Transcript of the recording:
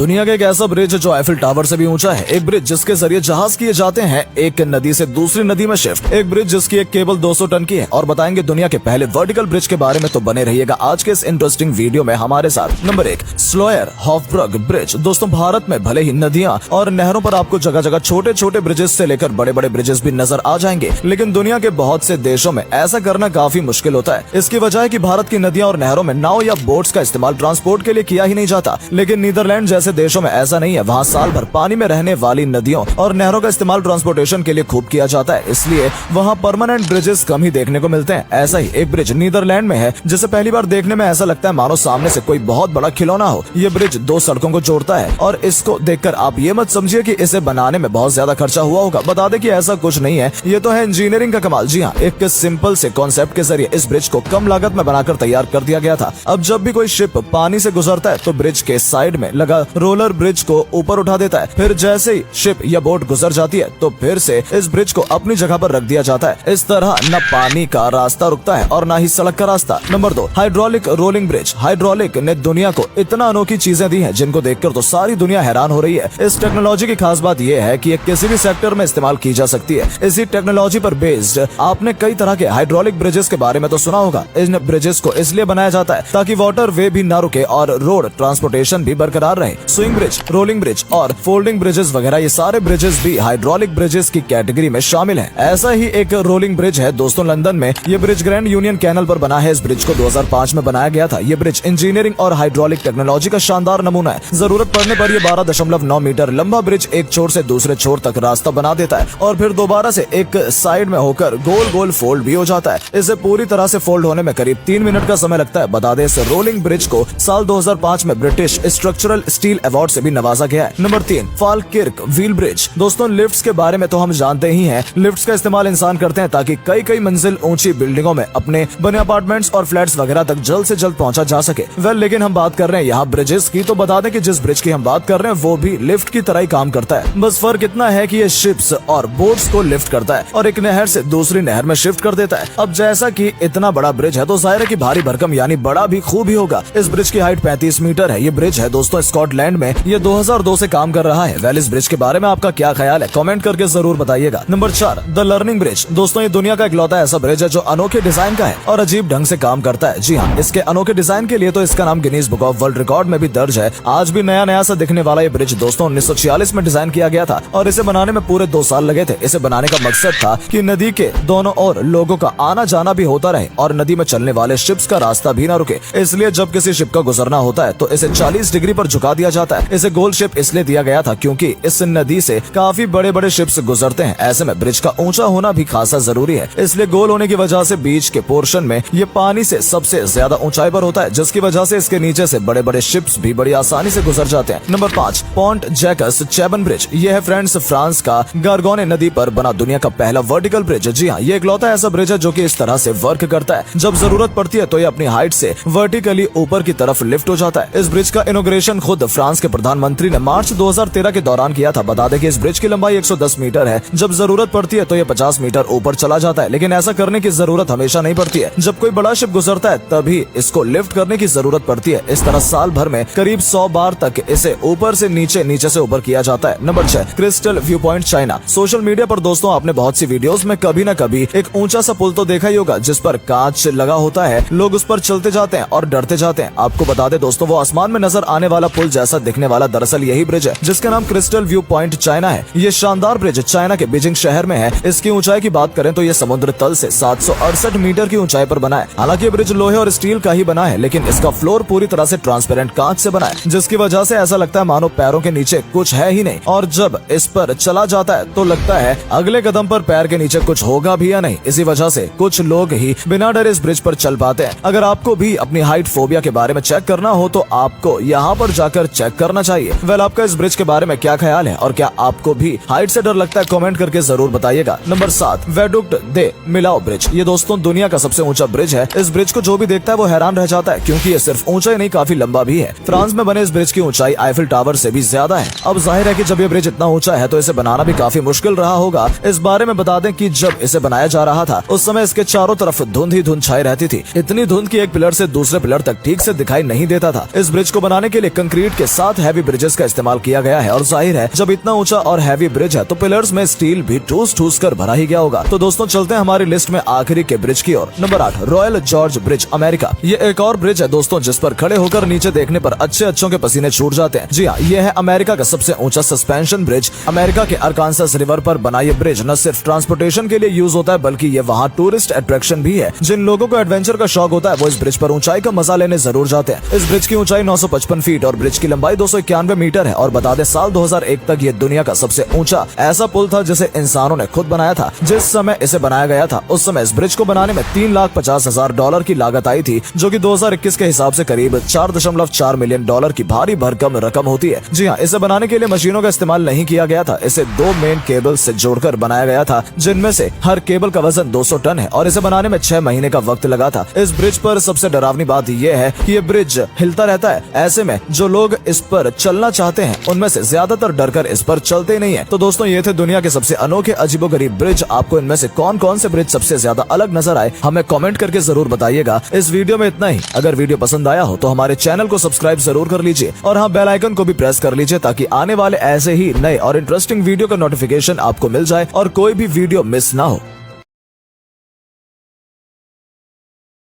दुनिया का एक ऐसा ब्रिज जो आईफिल टावर से भी ऊंचा है, एक ब्रिज जिसके जरिए जहाज किए जाते हैं एक नदी से दूसरी नदी में शिफ्ट, एक ब्रिज जिसकी एक केबल 200 टन की है। और बताएंगे दुनिया के पहले वर्टिकल ब्रिज के बारे में, तो बने रहिएगा आज के इस इंटरेस्टिंग वीडियो में हमारे साथ। Number 1, Slauerhoffbrug bridge. दोस्तों, भारत में भले ही नदियां और नहरों पर आपको जगह जगह छोटे छोटे ब्रिजेस से लेकर बड़े बड़े ब्रिजेस भी नजर आ जाएंगे, लेकिन दुनिया के बहुत से देशों में ऐसा करना काफी मुश्किल होता है। इसकी वजह है कि भारत की नदियां और नहरों में नाव या बोट्स का इस्तेमाल ट्रांसपोर्ट के लिए किया ही नहीं जाता, लेकिन नीदरलैंड जैसे देशों में ऐसा नहीं है। वहाँ साल भर पानी में रहने वाली नदियों और नहरों का इस्तेमाल ट्रांसपोर्टेशन के लिए खूब किया जाता है, इसलिए वहाँ परमानेंट ब्रिजेस कम ही देखने को मिलते हैं। ऐसा ही एक ब्रिज नीदरलैंड में है, जिसे पहली बार देखने में ऐसा लगता है मानो सामने से कोई बहुत बड़ा खिलौना हो। ये ब्रिज 2 सड़कों को जोड़ता है और इसको देखकर आप ये मत समझिए कि इसे बनाने में बहुत ज्यादा खर्चा हुआ होगा। बता दें कि ऐसा कुछ नहीं है, ये तो है इंजीनियरिंग का कमाल। जी हाँ, एक सिंपल से कॉन्सेप्ट के जरिए इस ब्रिज को कम लागत में बनाकर तैयार कर दिया गया था। अब जब भी कोई शिप पानी से गुजरता है तो ब्रिज के साइड में लगा रोलर ब्रिज को ऊपर उठा देता है। फिर जैसे ही शिप या बोट गुजर जाती है तो फिर से इस ब्रिज को अपनी जगह पर रख दिया जाता है। इस तरह न पानी का रास्ता रुकता है और न ही सड़क का रास्ता। Number 2, hydraulic rolling bridge. Hydraulic ने दुनिया को इतना अनोखी चीजें दी हैं जिनको देखकर तो सारी दुनिया हैरान हो रही है। इस टेक्नोलॉजी की खास बात यह है कि ये किसी भी सेक्टर में इस्तेमाल की जा सकती है। इसी टेक्नोलॉजी पर बेस्ड आपने कई तरह के हाइड्रोलिक ब्रिजेस के बारे में तो सुना होगा। इन ब्रिजेस को इसलिए बनाया जाता है ताकि वाटर वे भी न रुके और रोड ट्रांसपोर्टेशन भी बरकरार रहे। स्विंग ब्रिज, रोलिंग ब्रिज और फोल्डिंग ब्रिजेस वगैरह ये सारे ब्रिजेस भी हाइड्रोलिक ब्रिजेस की कैटेगरी में शामिल हैं। ऐसा ही एक रोलिंग ब्रिज है दोस्तों लंदन में। ये ब्रिज ग्रैंड यूनियन कैनल पर बना है। इस ब्रिज को 2005 में बनाया गया था। ये ब्रिज इंजीनियरिंग और हाइड्रोलिक टेक्नोलॉजी का शानदार नमूना है। जरूरत पड़ने पर ये 12.9 मीटर लंबा ब्रिज एक छोर से दूसरे छोर तक रास्ता बना देता है और फिर दोबारा से एक साइड में होकर गोल गोल फोल्ड भी हो जाता है। इसे पूरी तरह से फोल्ड होने में करीब 3 मिनट का समय लगता है। बता दें, इस रोलिंग ब्रिज को साल 2005 में ब्रिटिश स्ट्रक्चरल स्टील अवार्ड से भी नवाजा गया है। Number 3, Falkirk wheel bridge. दोस्तों, लिफ्ट्स के बारे में तो हम जानते ही हैं। लिफ्ट्स का इस्तेमाल इंसान करते हैं ताकि कई मंजिल ऊंची बिल्डिंगों में अपने बने अपार्टमेंट्स और फ्लैट्स वगैरह तक जल्द से जल्द पहुंचा जा सके। लेकिन हम बात कर रहे हैं यहाँ ब्रिजेस की, तो बता दें कि जिस ब्रिज की हम बात कर रहे हैं वो भी लिफ्ट की तरह ही काम करता है। बस फर्क इतना है कि ये शिप्स और बोट्स को लिफ्ट करता है और एक नहर से दूसरी नहर में शिफ्ट कर देता है। अब जैसा कि इतना बड़ा ब्रिज है तो जाहिर है कि भारी भरकम यानी बड़ा भी खूब ही होगा। इस ब्रिज की हाइट 35 मीटर है। ये ब्रिज है दोस्तों स्कॉटलैंड में। ये 2002 से काम कर रहा है। इस ब्रिज के बारे में आपका क्या ख्याल है, कमेंट करके जरूर बताइएगा। Number 4, the learning bridge. दोस्तों, ये दुनिया का इकलौता ऐसा ब्रिज है जो अनोखे डिजाइन का है और अजीब ढंग से काम करता है। जी हाँ, इसके अनोखे डिजाइन के लिए तो इसका नाम Guinness book of world record में भी दर्ज है। आज भी नया सा दिखने वाला ये ब्रिज दोस्तों 1946 में डिजाइन किया गया था और इसे बनाने में पूरे 2 साल लगे थे। इसे बनाने का मकसद था कि नदी के दोनों ओर लोगों का आना जाना भी होता रहे और नदी में चलने वाले शिप्स का रास्ता भी ना रुके। इसलिए जब किसी शिप का गुजरना होता है तो इसे 40 डिग्री पर झुका दिया जाता है। इसे गोल शिप इसलिए दिया गया था क्योंकि इस नदी से काफी बड़े शिप्स गुजरते हैं। ऐसे में ब्रिज का ऊंचा होना भी खासा जरूरी है। इसलिए गोल होने की वजह से बीच के पोर्शन में ये पानी से सबसे ज्यादा ऊंचाई पर होता है, जिसकी वजह से इसके नीचे से बड़े शिप्स भी बड़ी आसानी से गुजर जाते हैं। Number 5, Pont Jacques Chaban bridge. ये है फ्रेंड्स फ्रांस का गारगोने नदी पर बना दुनिया का पहला वर्टिकल ब्रिज। जी हाँ, ये इकलौता ऐसा ब्रिज है जो कि इस तरह से वर्क करता है। जब जरूरत पड़ती है तो ये अपनी हाइट से वर्टिकली ऊपर की तरफ लिफ्ट हो जाता है। इस ब्रिज का इनॉग्रेशन खुद फ्रांस के प्रधानमंत्री ने मार्च 2013 के दौरान किया था। बता दें कि इस ब्रिज की लंबाई 110 मीटर है। जब जरूरत पड़ती है तो ये 50 मीटर ऊपर चला जाता है, लेकिन ऐसा करने की जरूरत हमेशा नहीं पड़ती है। जब कोई बड़ा शिप गुजरता है तभी इसको लिफ्ट करने की जरूरत पड़ती है। इस तरह साल भर में करीब 100 बार तक इसे ऊपर से नीचे, नीचे से ऊपर किया जाता है। Number 6, crystal view point China. Social media पर दोस्तों आपने बहुत सी वीडियोस में कभी न कभी एक ऊंचा सा पुल तो देखा ही होगा जिस पर कांच लगा होता है। लोग उस पर चलते जाते हैं और डरते जाते हैं। आपको बता दें दोस्तों, वो आसमान में नजर आने वाला पुल जैसा दिखने वाला दरअसल यही ब्रिज है जिसका नाम क्रिस्टल व्यू पॉइंट चाइना है। ये शानदार ब्रिज चाइना के बीजिंग शहर में है। इसकी ऊंचाई की बात करें तो ये समुद्र तल से 768 मीटर की ऊंचाई पर बना है। हालांकि ये ब्रिज लोहे और स्टील का ही बना है, लेकिन इसका फ्लोर पूरी तरह से ट्रांसपेरेंट कांच से बना है, जिसकी वजह से ऐसा लगता है मानो पैरों के नीचे कुछ है ही नहीं। और जब इस पर चला जाता है तो लगता है अगले कदम पर पैर के नीचे कुछ होगा भी या नहीं। इसी वजह से कुछ लोग ही बिना डरे इस ब्रिज पर चल पाते हैं। अगर आपको भी अपनी हाइट फोबिया के बारे में चेक करना हो तो आपको यहाँ पर जाकर चेक करना चाहिए। आपका इस ब्रिज के बारे में क्या ख्याल है और क्या आपको भी हाइट से डर लगता है, कमेंट करके जरूर बताइएगा। नंबर 7, वेडुक्ट दे मिलाओ ब्रिज। ये दोस्तों दुनिया का सबसे ऊंचा ब्रिज है। इस ब्रिज को जो भी देखता है वो हैरान रह जाता है क्योंकि ये सिर्फ ऊंचा ही नहीं काफी लंबा भी है। फ्रांस में बने इस ब्रिज की ऊंचाई आईफिल टावर से भी ज्यादा है। अब जाहिर है कि जब ये ब्रिज इतना ऊंचा है तो इसे बनाना भी काफी मुश्किल रहा होगा। इस बारे में बता दें कि जब इसे बनाया जा रहा था उस समय इसके चारों तरफ धुंध ही धुंध छाई रहती थी। इतनी धुंध की एक पिलर से दूसरे पिलर तक ठीक से दिखाई नहीं देता था। इस ब्रिज को बनाने के लिए कंक्रीट के साथ हैवी ब्रिजेस का इस्तेमाल किया गया है और जाहिर है जब इतना ऊंचा और हैवी ब्रिज है तो पिलर्स में स्टील भी ठूस ठूस कर भरा ही गया होगा। तो दोस्तों चलते हैं हमारी लिस्ट में आखिरी के ब्रिज की ओर। Number 8, Royal Gorge bridge, America. ये एक और ब्रिज है दोस्तों जिस पर खड़े होकर नीचे देखने पर अच्छों के पसीने छूट जाते हैं। जी हाँ, ये है अमेरिका का सबसे ऊंचा सस्पेंशन ब्रिज। अमेरिका के अरकानसास रिवर पर बना ये ब्रिज न सिर्फ ट्रांसपोर्टेशन के लिए यूज होता है बल्कि ये वहाँ टूरिस्ट अट्रैक्शन भी है। जिन लोगों को एडवेंचर का शौक होता है वो इस ब्रिज पर ऊंचाई का मजा लेने जरूर जाते हैं। इस ब्रिज की ऊंचाई 955 फीट और ब्रिज की लंबाई 291 मीटर है। और बता दें साल 2001 तक ये दुनिया का सबसे ऊंचा ऐसा पुल था जिसे इंसानों ने खुद बनाया था। जिस समय इसे बनाया गया था उस समय इस ब्रिज को बनाने में $3,50,000 की लागत आई थी, जो कि 2021 के हिसाब से करीब $4.4 मिलियन की भारी भरकम रकम होती है। जी हाँ, इसे बनाने के लिए मशीनों का इस्तेमाल नहीं किया गया था। इसे 2 मेन केबल से जोड़कर बनाया गया था जिनमें से हर केबल का वजन 200 टन है और इसे बनाने में 6 महीने का वक्त लगा था। इस ब्रिज पर सबसे डरावनी बात यह है कि ये ब्रिज हिलता रहता है। ऐसे में जो लोग इस पर चलना चाहते हैं उनमें से ज्यादातर डरकर इस पर चलते नहीं है। तो दोस्तों ये थे दुनिया के सबसे अनोखे अजीबोगरीब ब्रिज। आपको इनमें से कौन कौन से ब्रिज सबसे ज्यादा अलग नजर आए हमें कमेंट करके जरूर बताइएगा। इस वीडियो में इतना ही। अगर वीडियो पसंद आया हो तो हमारे चैनल को सब्सक्राइब जरूर कर लीजिए और हाँ, बेल आइकन को भी प्रेस कर लीजिए ताकि आने वाले ऐसे ही नए और इंटरेस्टिंग वीडियो का नोटिफिकेशन आपको मिल जाए और कोई भी वीडियो मिस ना हो।